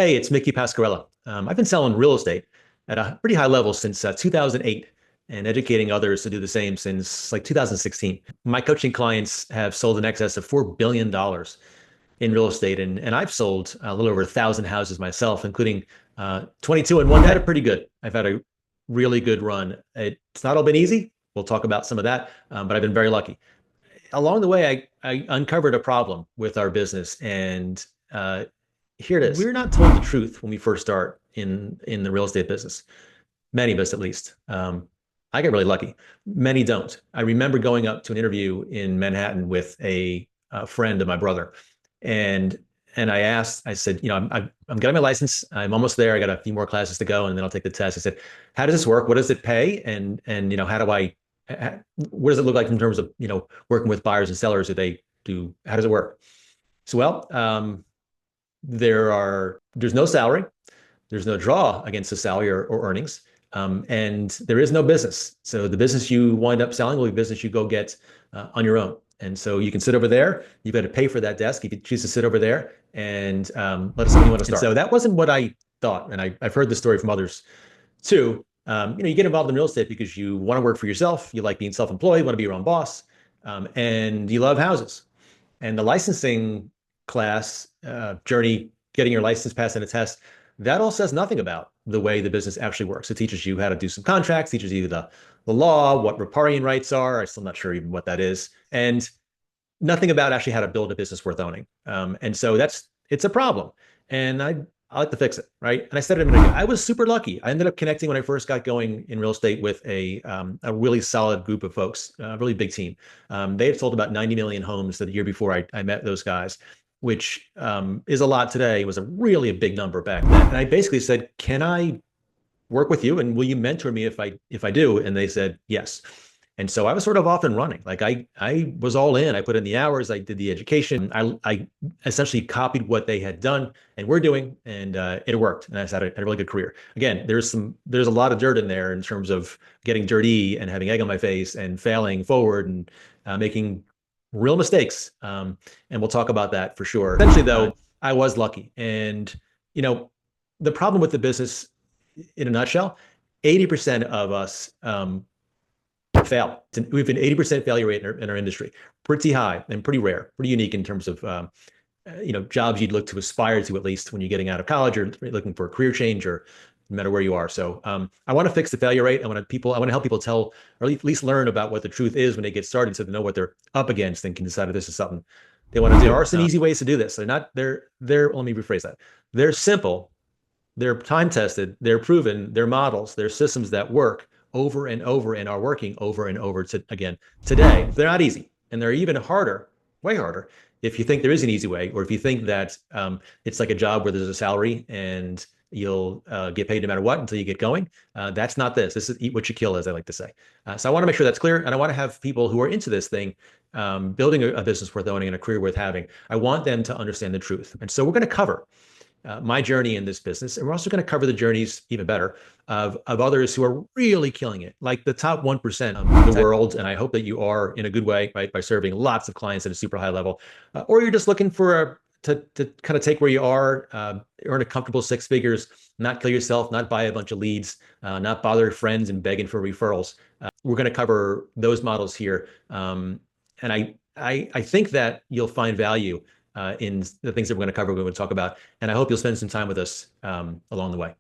Hey, it's Mickey Pasquarella. I've been selling real estate at a pretty high level since 2008 and educating others to do the same since like 2016. My coaching clients have sold in excess of $4 billion in real estate, and I've sold a little over 1,000 houses myself, including 22 in one day. I've had it pretty good. I've had a really good run. It's not all been easy. We'll talk about some of that, but I've been very lucky. Along the way, I uncovered a problem with our business, and here it is. We're not told the truth when we first start in the real estate business. Many of us, at least. I get really lucky. Many don't. I remember going up to an interview in Manhattan with a friend of my brother, and I asked. I said, I'm getting my license. I'm almost there. I got a few more classes to go, and then I'll take the test. I said, how does this work? What does it pay? And how do I? What does it look like in terms of working with buyers and sellers? How does it work? So there's no salary, there's no draw against the salary or earnings, and there is no business. So the business you wind up selling will be business you go get on your own. And so you can sit over there. You've got to pay for that desk. You can choose to sit over there and let us know when you want to start. And so that wasn't what I thought, and I've heard the story from others too. You get involved in real estate because you want to work for yourself. You like being self-employed. You want to be your own boss, and you love houses. And the licensing class journey, getting your license, passing a test, that all says nothing about the way the business actually works. It teaches you how to do some contracts, teaches you the law, what riparian rights are. I'm still not sure even what that is, and nothing about actually how to build a business worth owning. And so it's a problem, and I like to fix it, right? And I said it a minute ago. I was super lucky. I ended up connecting when I first got going in real estate with a really solid group of folks, a really big team. They had sold about 90 million homes the year before I met those guys, which is a lot today. It was really a big number back then. And I basically said, "Can I work with you, and will you mentor me if I do?" And they said yes. And so I was sort of off and running. Like I was all in. I put in the hours. I did the education. I essentially copied what they had done and we're doing, and it worked. And I had a really good career. Again, there's a lot of dirt in there in terms of getting dirty and having egg on my face and failing forward and making real mistakes. And we'll talk about that for sure. Essentially, though, I was lucky. And the problem with the business, in a nutshell, 80% of us fail. We have an 80% failure rate in our industry, pretty high and pretty rare, pretty unique in terms of jobs you'd look to aspire to, at least when you're getting out of college or looking for a career change, or no matter where you are. So I want to fix the failure rate. I want to help people tell, or at least learn about what the truth is when they get started, so they know what they're up against and can decide if this is something they want to do. There are some easy ways to do this. They're let me rephrase that. They're simple, they're time tested, they're proven, they're models, they're systems that work over and over and are working over and over again today. They're not easy, and they're even harder, way harder, if you think there is an easy way, or if you think that it's like a job where there's a salary and you'll get paid no matter what until you get going. That's not this. This is eat what you kill, as I like to say. So I want to make sure that's clear, and I want to have people who are into this thing, building a business worth owning and a career worth having. I want them to understand the truth, and so we're going to cover my journey in this business. And we're also going to cover the journeys, even better, of others who are really killing it, like the top 1% of the world. And I hope that you are, in a good way, right, by serving lots of clients at a super high level, or you're just looking for to kind of take where you are, earn a comfortable six figures, not kill yourself, not buy a bunch of leads, not bother friends and begging for referrals. We're going to cover those models here. And I think that you'll find value in the things that we're going to cover, we're going to talk about. And I hope you'll spend some time with us along the way.